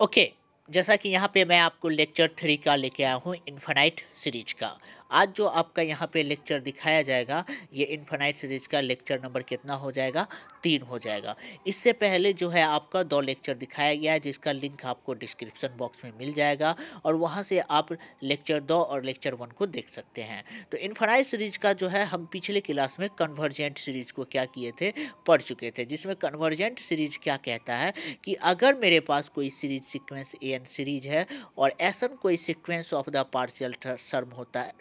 Okay. जैसा कि यहाँ पे मैं आपको लेक्चर 3 का लेके आया हूँ इन्फिनाइट सीरीज का। आज जो आपका यहाँ पे लेक्चर दिखाया जाएगा ये इन्फिनाइट सीरीज का लेक्चर नंबर कितना हो जाएगा, 3 हो जाएगा। इससे पहले जो है आपका 2 लेक्चर दिखाया गया है जिसका लिंक आपको डिस्क्रिप्शन बॉक्स में मिल जाएगा और वहाँ से आप लेक्चर 2 और लेक्चर 1 को देख सकते हैं। तो इन्फिनाइट सीरीज का जो है हम पिछले क्लास में कन्वर्जेंट सीरीज को क्या किए थे, पढ़ चुके थे, जिसमें कन्वर्जेंट सीरीज क्या कहता है कि अगर मेरे पास कोई सीरीज सीक्वेंस एन सीरीज है और ऐसा कोई sequence of the partial sum होता है,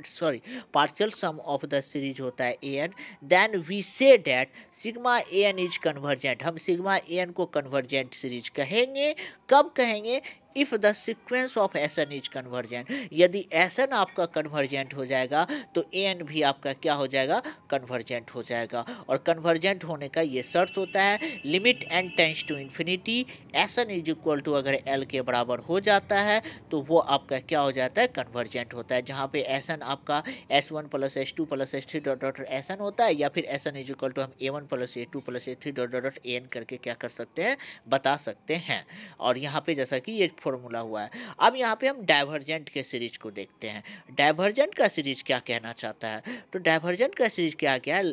partial sum of the series होता है n, then we say that sigma n is convergent. हम सिग्मा एन को कन्वर्जेंट सीरीज कहेंगे। कब कहेंगे? If the sequence of s n is convergent. यदि एसन आपका कन्वर्जेंट हो जाएगा तो एन भी आपका क्या हो जाएगा, कन्वर्जेंट हो जाएगा। और कन्वर्जेंट होने का ये शर्त होता है limit N tends to infinity, essence is equal to अगर एल के बराबर हो जाता है तो वो आपका क्या हो जाता है, कन्वर्जेंट होता है। जहाँ पे एसन आपका S1 plus S2 plus S3 dot dot S n होता है, या फिर एसन इज इक्वल टू हम A1 plus A2 plus A3 dot dot n करके क्या कर सकते हैं, बता सकते हैं। और यहाँ पे जैसा कि ये फॉर्मूला हुआ है। अब यहाँ पे हम डाइवर्जेंट के सीरीज को देखते हैं। डाइवर्जेंट का सीरीज क्या कहना चाहता है? तो डाइवर्जेंट का सीरीज क्या क्या है,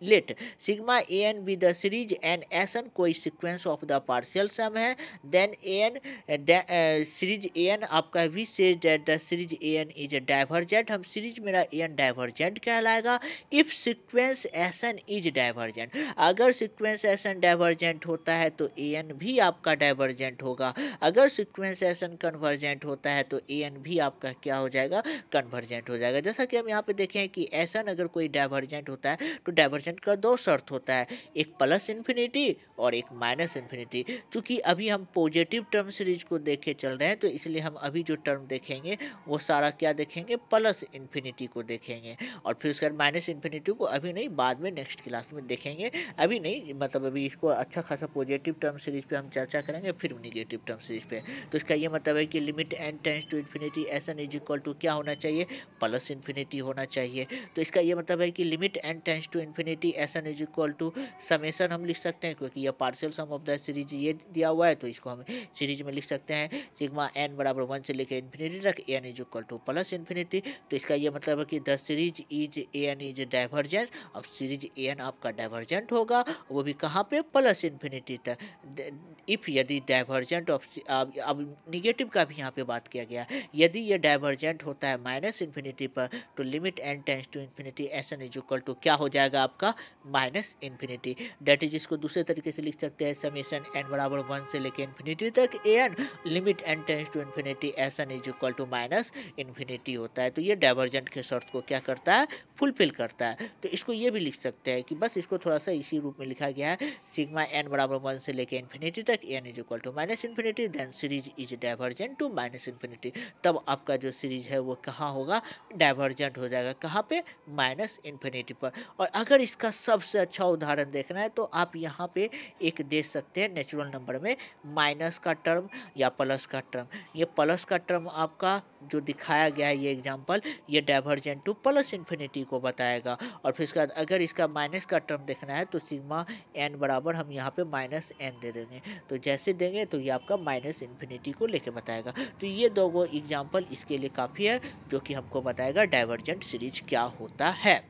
let sigma A N be the series and S n कोई sequence of the partial sum है, then A N series A N आपका we says that the series A N is divergent. हम series मेरा A N divergent कहलाएगा if sequence S n is divergent. अगर sequence S n divergent होता है तो A N भी आपका डाइवर्जेंट होगा। अगर सीक्वेंस एसन कन्वर्जेंट होता है तो ए एन भी आपका क्या हो जाएगा, कन्वर्जेंट हो जाएगा। जैसा कि हम यहाँ पे देखें कि एसन अगर कोई डाइवर्जेंट होता है तो डाइवर्जेंट का 2 शर्त होता है, एक प्लस इन्फिनिटी और एक माइनस इन्फिनिटी। क्योंकि अभी हम पॉजिटिव टर्म सीरीज को देखे चल रहे हैं तो इसलिए हम अभी जो टर्म देखेंगे वो सारा क्या देखेंगे, प्लस इन्फिनिटी को देखेंगे। और फिर उसके बाद माइनस इन्फिनिटी को अभी नहीं, बाद में नेक्स्ट क्लास में देखेंगे। अभी नहीं, मतलब अभी इसको अच्छा खासा पॉजिटिव टर्म सीरीज पे हम चर्चा करेंगे, फिर निगेटिव टर्म सीरीज पे। तो इसका ये मतलब है कि limit N tends to infinity essence is equal to क्या होना चाहिए, प्लस इन्फिनिटी होना चाहिए। तो इसका ये मतलब है कि limit N tends to infinity essence is equal to sum s n हम लिख सकते हैं, क्योंकि ये partial sum of the series ये दिया हुआ है तो इसको हम सीरीज में लिख सकते हैं सिग्मा एन बराबर 1 से लेकर इन्फिनिटी तक n is equal to plus infinity. तो इसका ये मतलब है कि the series is a N is divergent. अब सीरीज ए एन आपका डाइवर्जेंट होगा, वो भी कहाँ पे, प्लस इन्फिनिटी तक। इफ यदि डाइवर्जेंट ऑफ, अब निगेटिव का भी यहाँ पे बात किया गया, यदि ये डाइवर्जेंट होता है माइनस इन्फिनिटी पर तो limit N tends to infinity essence is equal to क्या हो जाएगा आपका, माइनस इन्फिनिटी। डेट इज, इसको दूसरे तरीके से लिख सकते हैं समेसन एन बराबर 1 से लेकर इन्फिनिटी तक A N limit N tends to infinity essence is equal to minus infinity होता है। तो ये डाइवर्जेंट के शर्त को क्या करता है, फुलफिल करता है। तो इसको ये भी लिख सकते हैं कि बस इसको थोड़ा सा इसी रूप में लिखा गया है, सिग्मा एन बराबर 1 से लेकर इन्फिनिटी तक n is equal to minus infinity, then series is divergent to minus infinity. तब आपका जो सीरीज है वो कहाँ होगा, डाइवर्जेंट हो जाएगा, कहाँ पे, माइनस इन्फिनिटी पर। और अगर इसका सबसे अच्छा उदाहरण देखना है तो आप यहाँ पे एक देख सकते हैं नेचुरल नंबर में माइनस का टर्म या प्लस का टर्म। ये प्लस का टर्म आपका जो दिखाया गया है ये एग्जाम्पल, ये डाइवर्जेंट टू प्लस इन्फिनिटी को बताएगा। और फिर उसके बाद अगर इसका माइनस का टर्म देखना है तो सिग्मा एन बराबर हम यहाँ पे माइनस एन दे देंगे। तो जैसे देंगे तो ये आपका माइनस इन्फिनिटी को लेके बताएगा। तो ये 2 एग्जाम्पल इसके लिए काफ़ी है जो कि हमको बताएगा डाइवर्जेंट सीरीज क्या होता है।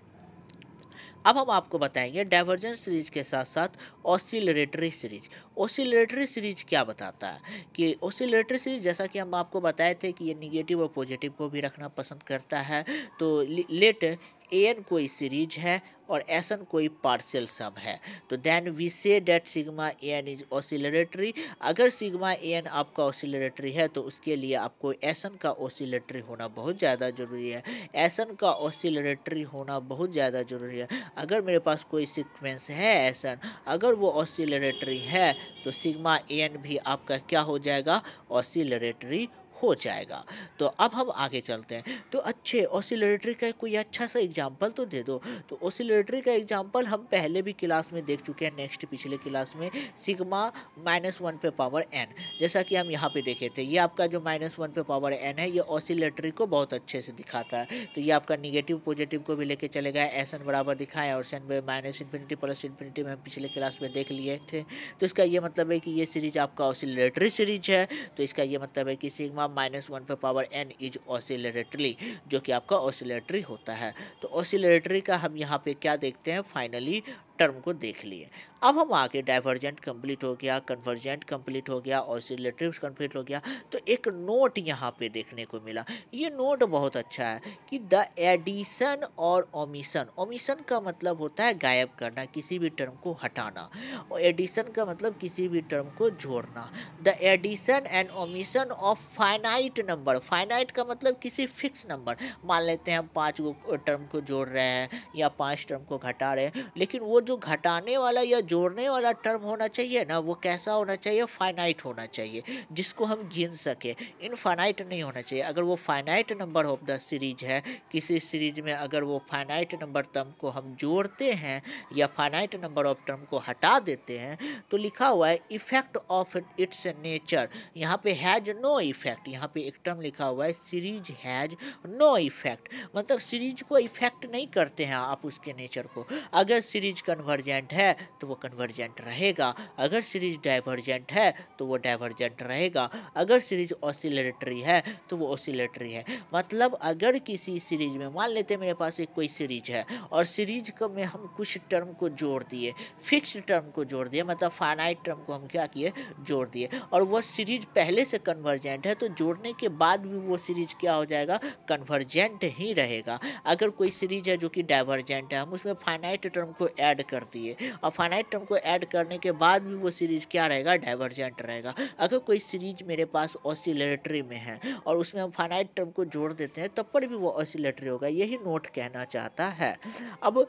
अब हम आपको बताएंगे डाइवर्जेंट सीरीज के साथ साथ ऑसिलरेटरी सीरीज। ऑसिलरेटरी सीरीज क्या बताता है कि ऑसिलरेटरी सीरीज, जैसा कि हम आपको बताए थे कि ये निगेटिव और पॉजिटिव को भी रखना पसंद करता है। तो लेट ए एन कोई सीरीज है और एसन कोई पार्शियल सम है, तो then we say that sigma A N is oscillatory. अगर सिग्मा ए एन आपका ऑसिलरेटरी है तो उसके लिए आपको एसन का ऑसिलरेटरी होना बहुत ज़्यादा ज़रूरी है। एसन का ऑसिलरेटरी होना बहुत ज़्यादा ज़रूरी है। अगर मेरे पास कोई सीक्वेंस है एसन, अगर वो ऑसिलरेटरी है तो सिग्मा ए एन भी आपका क्या हो जाएगा, ऑसिलरेटरी हो जाएगा। तो अब हम आगे चलते हैं। तो अच्छे ऑसिलेटरी का कोई अच्छा सा एग्जाम्पल तो दे दो। तो ऑसिलेटरी का एग्जाम्पल हम पहले भी क्लास में देख चुके हैं, नेक्स्ट पिछले क्लास में, सिग्मा -1 पे पावर n, जैसा कि हम यहाँ पे देखे थे। ये आपका जो -1 पे पावर n है, ये ऑसिलेटरी को बहुत अच्छे से दिखाता है। तो ये आपका निगेटिव पॉजिटिव को भी लेके चले गए, एस एन बराबर दिखाया, और सन माइनस इन्फिनिटी प्लस इन्फिनिटी में हम पिछले क्लास में देख लिए थे। तो इसका ये मतलब है कि ये सीरीज आपका ऑसिलेटरी सीरीज है। तो इसका ये मतलब है कि सिग्मा -1 पे पावर n इज ऑसिलेटरी, जो कि आपका ऑसिलेटरी होता है। तो ऑसिलेटरी का हम यहाँ पे क्या देखते हैं, फाइनली टर्म को देख लिए। अब हम आगे डाइवर्जेंट कंप्लीट हो गया, कन्वर्जेंट कंप्लीट हो गया, ऑसिलेटरी कंप्लीट हो गया। तो एक नोट यहाँ पे देखने को मिला। ये नोट बहुत अच्छा है कि द एडिशन और ओमिशन। ओमिशन का मतलब होता है गायब करना, किसी भी टर्म को हटाना, और एडिशन का मतलब किसी भी टर्म को जोड़ना। The addition and omission of finite number. Finite का मतलब किसी फिक्स नंबर। मान लेते हैं हम 5 टर्म को जोड़ रहे हैं या 5 टर्म को घटा रहे हैं, लेकिन वो जो घटाने वाला या जोड़ने वाला टर्म होना चाहिए ना, वो कैसा होना चाहिए, फाइनाइट होना चाहिए, जिसको हम गिन सके। इनफाइनाइट नहीं होना चाहिए। अगर वो finite number of the series है, किसी सीरीज में अगर वो फाइनाइट नंबर टर्म को हम जोड़ते हैं या फाइनाइट नंबर ऑफ टर्म को हटा देते हैं, तो लिखा हुआ है इफेक्ट ऑफ इट्स नेचर। यहाँ पे हैज नो इफेक्ट। यहाँ पे एक टर्म लिखा हुआ है सीरीज हैज नो इफेक्ट, मतलब सीरीज को इफेक्ट नहीं करते हैं आप उसके नेचर को। अगर सीरीज कन्वर्जेंट है तो वो कन्वर्जेंट रहेगा, अगर सीरीज डाइवर्जेंट है तो वो डाइवर्जेंट रहेगा, अगर सीरीज ऑसिलेटरी है तो वो ऑसिलेटरी है। मतलब अगर किसी सीरीज में, मान लेते मेरे पास एक कोई सीरीज है और सीरीज को में हम कुछ टर्म को जोड़ दिए, फिक्स्ड टर्म को जोड़ दिए, मतलब फाइनाइट टर्म को हम क्या किए, जोड़ दिए, और वो सीरीज पहले से कन्वर्जेंट है, तो जोड़ने के बाद भी वो सीरीज क्या हो जाएगा, कन्वर्जेंट ही रहेगा। अगर कोई सीरीज है जो कि डाइवर्जेंट है, हम उसमें फाइनाइट टर्म को ऐड कर दिए, और फाइनाइट टर्म को ऐड करने के बाद भी वो सीरीज क्या रहेगा, डाइवर्जेंट रहेगा। अगर कोई सीरीज मेरे पास ऑसिलेटरी में है और उसमें हम फाइनाइट टर्म को जोड़ देते हैं, तब पर भी वो ऑसिलेटरी होगा। यही नोट कहना चाहता है। अब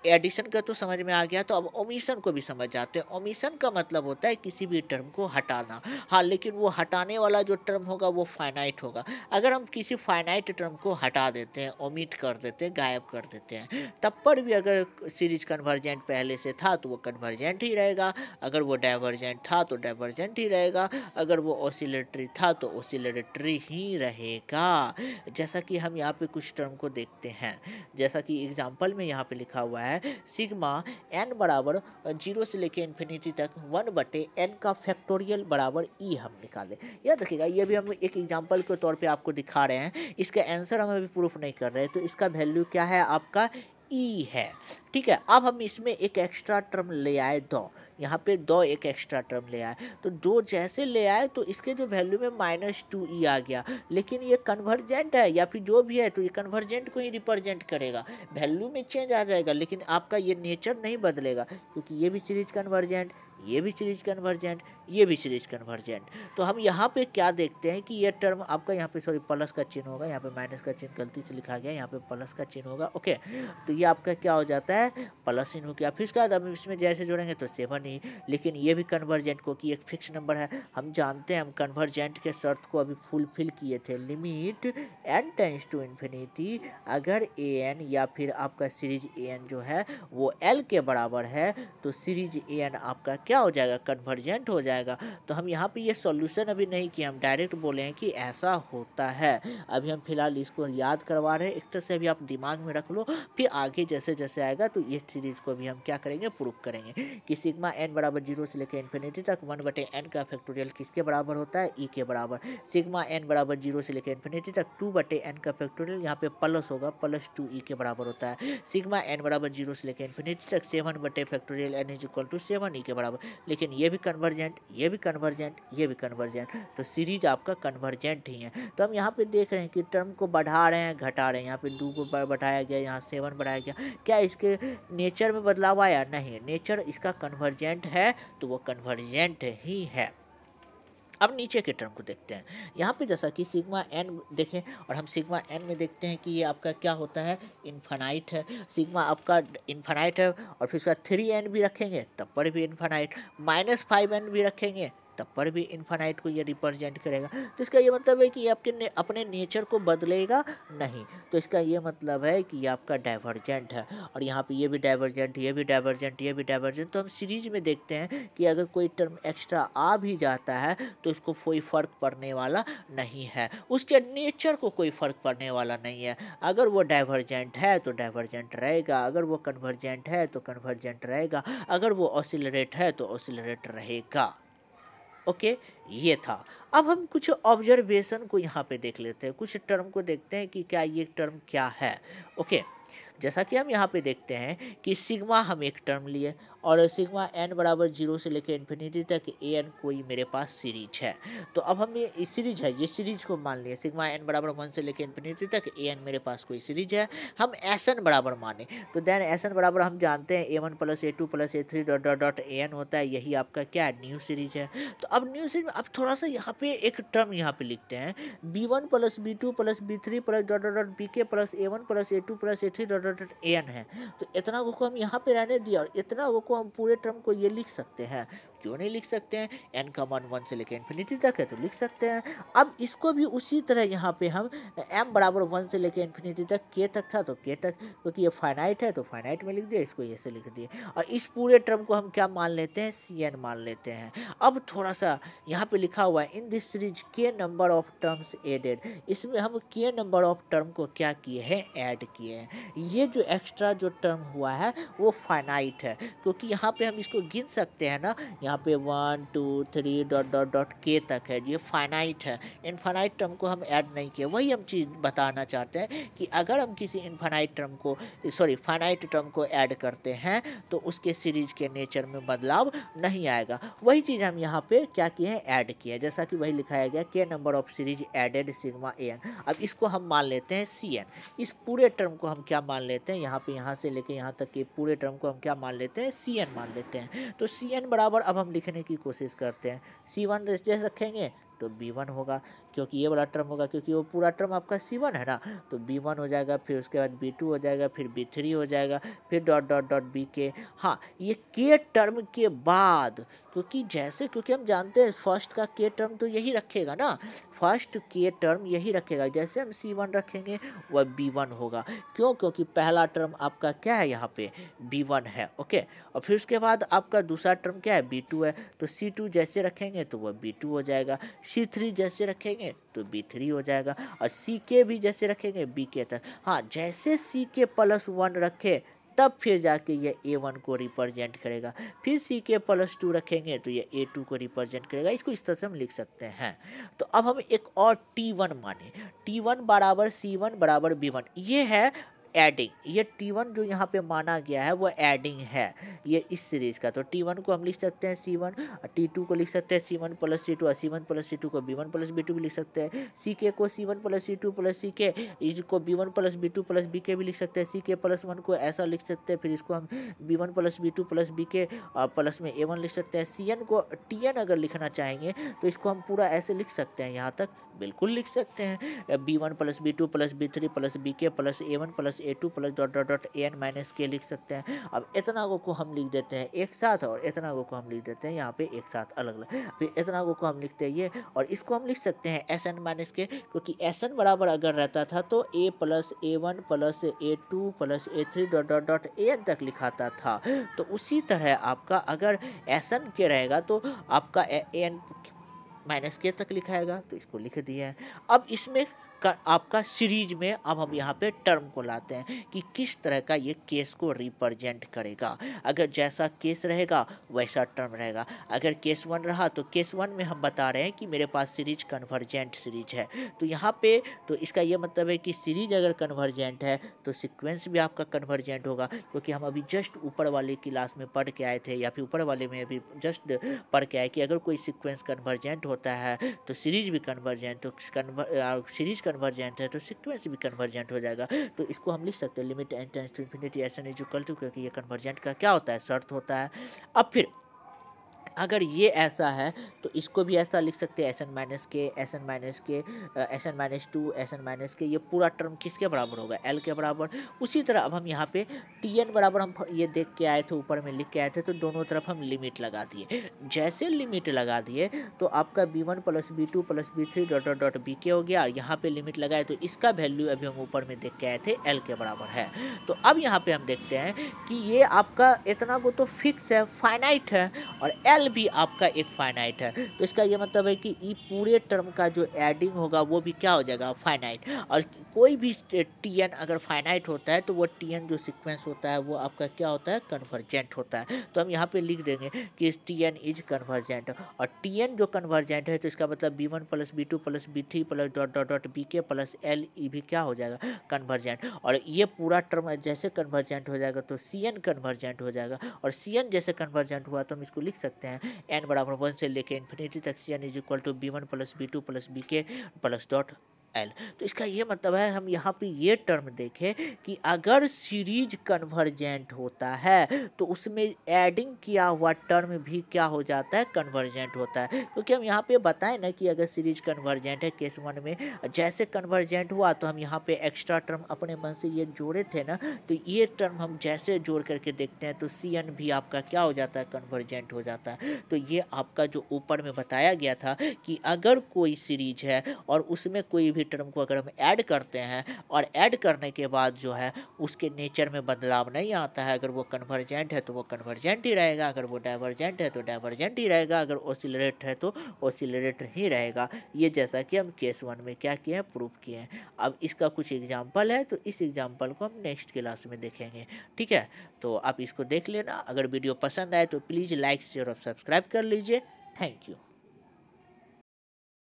एडिशन का तो समझ में आ गया, तो अब ओमिशन को भी समझ जाते हैं। ओमिशन का मतलब होता है किसी भी टर्म को हटाना। हाँ, लेकिन वो हटाने वाला जो टर्म होगा वो फाइनाइट होगा। अगर हम किसी फाइनाइट टर्म को हटा देते हैं, ओमिट कर देते हैं, गायब कर देते हैं, तब पर भी अगर सीरीज कन्वर्जेंट पहले से था तो वो कन्वर्जेंट ही रहेगा, अगर वो डाइवर्जेंट था तो डाइवर्जेंट ही रहेगा, अगर वो ऑसिलेटरी था तो ऑसिलेटरी ही रहेगा। जैसा कि हम यहाँ पे कुछ टर्म को देखते हैं, जैसा कि एग्जाम्पल में यहाँ पे लिखा हुआ है सिग्मा n बराबर 0 से लेके इन्फिनिटी तक 1/n का फैक्टोरियल बराबर ई हम निकालें। याद रखिएगा, ये भी हम एक एग्जाम्पल के तौर पे आपको दिखा रहे हैं, इसका आंसर हम अभी प्रूफ नहीं कर रहे हैं। तो इसका वैल्यू क्या है, आपका ई है। ठीक है, अब हम इसमें एक एक्स्ट्रा टर्म ले आए, दो, यहाँ पे दो एक एक्स्ट्रा टर्म ले आए, तो दो जैसे ले आए तो इसके जो वैल्यू में -2e आ गया, लेकिन ये कन्वर्जेंट है या फिर जो भी है, तो ये कन्वर्जेंट को ही रिप्रेजेंट करेगा। वैल्यू में चेंज आ जाएगा, लेकिन आपका ये नेचर नहीं बदलेगा, क्योंकि ये भी सीरीज कन्वर्जेंट, ये भी सीरीज कन्वर्जेंट, ये भी सीरीज कन्वर्जेंट। तो हम यहाँ पे क्या देखते हैं कि ये टर्म आपका, यहाँ पे सॉरी प्लस का चिन्ह होगा, यहाँ पे माइनस का चिन्ह गलती से लिखा गया, यहाँ पे प्लस का चिन्ह होगा। ओके, तो ये आपका क्या हो जाता है, प्लस चिन्ह हो गया। फिर उसके बाद हम इसमें जैसे जोड़ेंगे तो 7 ही, लेकिन ये भी कन्वर्जेंट को कि एक फिक्स नंबर है। हम जानते हैं, हम कन्वर्जेंट के शर्त को अभी फुलफिल किए थे, limit n tends to infinity, अगर an या फिर आपका सीरीज an जो है वो l के बराबर है, तो सीरीज an आपका क्या हो जाएगा, कन्वर्जेंट हो जाएगा। तो हम यहाँ पे ये सॉल्यूशन अभी नहीं किए, हम डायरेक्ट बोले हैं कि ऐसा होता है। अभी हम फिलहाल इसको याद करवा रहे हैं, एक तरह से अभी आप दिमाग में रख लो, फिर आगे जैसे जैसे आएगा तो ये सीरीज को भी हम क्या करेंगे, प्रूव करेंगे कि सिग्मा n बराबर 0 से लेकर इन्फिनिटी तक 1/n का फैक्टोरियल किसके बराबर होता है, e के बराबर। सिग्मा n बराबर 0 से लेकर इन्फिनिटी तक 2/n का फैक्टोरियल, यहाँ पे प्लस होगा, प्लस 2e के बराबर होता है। सिग्मा n बराबर 0 से लेकर इन्फिनिटी तक 7/फैक्टोरियल n is equal to 7e के बराबर। लेकिन ये भी कन्वर्जेंट, ये भी कन्वर्जेंट, ये भी कन्वर्जेंट, तो सीरीज आपका कन्वर्जेंट ही है। तो हम यहाँ पे देख रहे हैं कि टर्म को बढ़ा रहे हैं, घटा रहे हैं, यहाँ पे 2 को बढ़ाया गया, यहाँ 7 बढ़ाया गया, क्या इसके नेचर में बदलाव आया, नहीं, नेचर इसका कन्वर्जेंट है, तो वो कन्वर्जेंट ही है। अब नीचे के टर्म को देखते हैं, यहाँ पे जैसा कि सिग्मा n देखें, और हम सिग्मा n में देखते हैं कि ये आपका क्या होता है, इन्फानाइट है। सिग्मा आपका इन्फानाइट है, और फिर उसका 3n भी रखेंगे तब पर भी इन्फानाइट, -5n भी रखेंगे तब पर भी इन्फानाइट को ये रिप्रेजेंट करेगा। तो इसका ये मतलब है कि ये अपने नेचर को बदलेगा नहीं। तो इसका ये मतलब है कि ये आपका डाइवर्जेंट है, और यहाँ पे ये भी डाइवर्जेंट, ये भी डाइवर्जेंट, ये भी डाइवर्जेंट। तो हम सीरीज में देखते हैं कि अगर कोई टर्म एक्स्ट्रा आ भी जाता है तो इसको कोई फ़र्क पड़ने वाला नहीं है, उसके नेचर को कोई फ़र्क पड़ने वाला नहीं है। अगर वो डाइवर्जेंट है तो डाइवर्जेंट रहेगा, अगर वो कन्वर्जेंट है तो कन्वर्जेंट रहेगा, अगर वो ऑसिलरेट है तो ऑसिलरेट रहेगा। ओके, ये था। अब हम कुछ ऑब्जर्वेशन को यहाँ पे देख लेते हैं, कुछ टर्म को देखते हैं कि क्या ये टर्म क्या है। ओके, जैसा कि हम यहाँ पे देखते हैं कि सिग्मा हम एक टर्म लिए, और सिग्मा एन बराबर 0 से लेकर इन्फिनिटी तक ए एन कोई मेरे पास सीरीज है। तो अब हम ये सीरीज है, ये सीरीज को मान लिए सिग्मा एन बराबर 1 से लेकर इन्फिनिटी तक ए एन मेरे पास कोई सीरीज है। हम एस एन बराबर माने तो देन एस एन बराबर हम जानते हैं A one plus A two plus A three dot dot dot A N होता है, यही आपका क्या है, न्यू सीरीज है। तो अब न्यू सीरीज में अब थोड़ा सा यहाँ पे एक टर्म यहाँ पे लिखते हैं, B one plus B two plus B three plus dot dot dot B K plus A one plus A two plus A three dot dot dot A N है। तो इतना को हम यहाँ पे रहने दिया, और इतना को हम पूरे टर्म को ये लिख सकते हैं। क्यों नहीं लिख सकते हैं, एन का मान 1 से लेकर इन्फिनिटी तक है तो लिख सकते हैं। अब इसको भी उसी तरह यहाँ पे हम एम बराबर 1 से लेकर इन्फिनिटी तक, के तक था तो के तक, क्योंकि ये फाइनाइट है तो फाइनाइट में लिख दिया, इसको ऐसे लिख दिए। और इस पूरे टर्म को हम क्या मान लेते हैं, सी एन मान लेते हैं। अब थोड़ा सा यहाँ पे लिखा हुआ है इन दिस सीरीज के नंबर ऑफ टर्म्स एडेड, इसमें हम के नंबर ऑफ टर्म को क्या किए हैं, ऐड किए हैं। ये जो एक्स्ट्रा जो टर्म हुआ है वो फाइनाइट है, क्योंकि यहाँ पे हम इसको गिन सकते हैं ना, यहाँ पे 1 2 3 डॉट डॉट डॉट के तक है, ये फाइनाइट है। इनफाइनाइट टर्म को हम ऐड नहीं किए, वही हम चीज़ बताना चाहते हैं कि अगर हम किसी इनफाइनाइट टर्म को फाइनाइट टर्म को ऐड करते हैं तो उसके सीरीज के नेचर में बदलाव नहीं आएगा। वही चीज़ हम यहाँ पे क्या किए हैं, ऐड किए हैं, जैसा कि वही लिखाया गया के number of series added sigma A N. अब इसको हम मान लेते हैं सी एन। इस पूरे टर्म को हम क्या मान लेते हैं, यहाँ पे यहाँ से लेके यहाँ तक के पूरे टर्म को हम क्या मान लेते हैं, सी एन मान लेते हैं। तो सी एन बराबर अब हम लिखने की कोशिश करते हैं, सी वन जैसे रखेंगे तो बी वन होगा, क्योंकि ये वाला टर्म होगा, क्योंकि वो पूरा टर्म आपका सी वन है ना, तो बी वन हो जाएगा, फिर उसके बाद बी टू हो जाएगा, फिर बी थ्री हो जाएगा, फिर डॉट डॉट डॉट बी के। हाँ, ये के टर्म के बाद, क्योंकि हम जानते हैं फर्स्ट का के टर्म तो यही रखेगा ना, फर्स्ट के टर्म यही रखेगा, जैसे हम सी वन रखेंगे वह बी वन होगा। क्यों, क्योंकि पहला टर्म आपका क्या है, यहाँ पे बी वन है। ओके, और फिर उसके बाद आपका दूसरा टर्म क्या है, बी टू है, तो सी टू जैसे रखेंगे तो वह बी टू हो जाएगा, सी थ्री जैसे रखेंगे तो बी थ्री हो जाएगा, और सी के भी जैसे रखेंगे बी के तक। हाँ, जैसे सी के प्लस वन रखे तब फिर जाके ये ए वन को रिप्रेजेंट करेगा, फिर सी के प्लस टू रखेंगे तो ये ए टू को रिप्रेजेंट करेगा। इसको इस तरह से हम लिख सकते हैं। तो अब हम एक और टी वन माने, टी वन बराबर सी वन बराबर बी वन, ये है एडिंग। ये T1 जो यहाँ पे माना गया है वो एडिंग है, ये इस सीरीज का। तो T1 को हम लिख सकते हैं C1, T2 को लिख सकते हैं C1 प्लस C2, और C1 प्लस C2 को B1 प्लस B2 भी लिख सकते हैं। CK को C1 plus C2 plus CK, इसको B1 plus B2 plus BK भी लिख सकते हैं। CK प्लस 1 को ऐसा लिख सकते हैं, फिर इसको हम B1 plus B2 plus BK और प्लस में A1 लिख सकते हैं। CN को TN अगर लिखना चाहेंगे तो इसको हम पूरा ऐसे लिख सकते हैं, यहाँ तक बिल्कुल लिख सकते हैं। B1 plus B2 plus B3 plus BK plus A1 plus A2 plus dot dot dot AN minus के लिख सकते हैं। अब इतना को हम लिख देते हैं एक साथ, और इतना को हम लिख देते हैं यहाँ पे एक साथ अलग अलग। फिर इतना को हम लिखते हैं ये, और इसको हम लिख सकते हैं SN माइनस के, क्योंकि SN बराबर अगर रहता था तो A plus A1 plus A2 plus A3 dot dot dot AN तक लिखाता था। तो उसी तरह आपका अगर SN के रहेगा तो आपका AN माइनस के तक लिखाएगा, तो इसको लिख दिया है। अब इसमें आपका सीरीज में अब हम यहाँ पे टर्म को लाते हैं कि किस तरह का ये केस को रिप्रेजेंट करेगा। अगर जैसा केस रहेगा वैसा टर्म रहेगा। अगर केस वन रहा तो केस वन में हम बता रहे हैं कि मेरे पास सीरीज कन्वर्जेंट सीरीज है, तो यहाँ पे तो इसका ये मतलब है कि सीरीज अगर कन्वर्जेंट है तो सीक्वेंस भी आपका कन्वर्जेंट होगा, क्योंकि हम अभी जस्ट ऊपर वाले क्लास में पढ़ के आए थे, या फिर ऊपर वाले में अभी जस्ट पढ़ के आए कि अगर कोई सीक्वेंस कन्वर्जेंट होता है तो सीरीज भी कन्वर्जेंट, तो सीरीज कन्वर्जेंट है तो सीक्वेंस भी कन्वर्जेंट हो जाएगा। तो इसको हम लिख सकते हैं limit n tends to infinity SN is equal to, क्योंकि ये कन्वर्जेंट का क्या होता है, शर्त होता है। अब फिर अगर ये ऐसा है तो इसको भी ऐसा लिख सकते हैं, S N minus K, S N minus K, S N minus two, S N minus K, ये पूरा टर्म किसके बराबर होगा, एल के बराबर। उसी तरह अब हम यहाँ पे टी एन बराबर हम ये देख के आए थे, ऊपर में लिख के आए थे, तो दोनों तरफ हम लिमिट लगा दिए। जैसे लिमिट लगा दिए तो आपका B one plus B two plus B three dot dot dot B K हो गया। यहाँ पे लिमिट लगाए तो इसका वैल्यू अभी हम ऊपर में देख के आए थे एल के बराबर है। तो अब यहाँ पे हम देखते हैं कि ये आपका इतना को तो फिक्स है, फाइनाइट है, और एल भी आपका एक फाइनाइट है। तो इसका ये मतलब है कि ये पूरे टर्म का जो एडिंग होगा वो भी क्या हो जाएगा, फाइनाइट। और कोई भी टी एन अगर फाइनाइट होता है तो वो टी एन जो सीक्वेंस होता है वो आपका क्या होता है, कन्वर्जेंट होता है। तो हम यहाँ पे लिख देंगे कि टी एन इज कन्वर्जेंट। और टी एन जो कन्वर्जेंट है तो इसका मतलब B one plus B two plus B three plus dot dot dot B K plus L E भी क्या हो जाएगा, कन्वर्जेंट। और ये पूरा टर्म जैसे कन्वर्जेंट हो जाएगा तो सी एन कन्वर्जेंट हो जाएगा। और सी एन जैसे कन्वर्जेंट हुआ तो हम इसको लिख सकते हैं एन बराबर 1 से लेके इन्फिनिटी तक C N is equal to B one plus B two plus B K plus dot L. तो इसका ये मतलब है हम यहाँ पे ये टर्म देखें कि अगर सीरीज कन्वर्जेंट होता है तो उसमें एडिंग किया हुआ टर्म भी क्या हो जाता है, कन्वर्जेंट होता है। क्योंकि हम यहाँ पे बताएं ना कि अगर सीरीज कन्वर्जेंट है केस वन में, जैसे कन्वर्जेंट हुआ तो हम यहाँ पे एक्स्ट्रा टर्म अपने मन से ये जोड़े थे ना, तो ये टर्म हम जैसे जोड़ करके देखते हैं तो सी एन भी आपका क्या हो जाता है, कन्वर्जेंट हो जाता है। तो ये आपका जो ऊपर में बताया गया था कि अगर कोई सीरीज है और उसमें कोई भी टर्म को अगर हम ऐड करते हैं और ऐड करने के बाद जो है उसके नेचर में बदलाव नहीं आता है, अगर वो कन्वर्जेंट है तो वो कन्वर्जेंट ही रहेगा, अगर वो डाइवर्जेंट है तो डाइवर्जेंट ही रहेगा, अगर ओसिलरेट है तो ओसिलरेट ही रहेगा। ये जैसा कि हम केस वन में क्या किए हैं, प्रूफ किए हैं। अब इसका कुछ एग्जाम्पल है तो इस एग्जाम्पल को हम नेक्स्ट क्लास में देखेंगे, ठीक है। तो आप इसको देख लेना। अगर वीडियो पसंद आए तो प्लीज़ लाइक शेयर और सब्सक्राइब कर लीजिए। Thank you.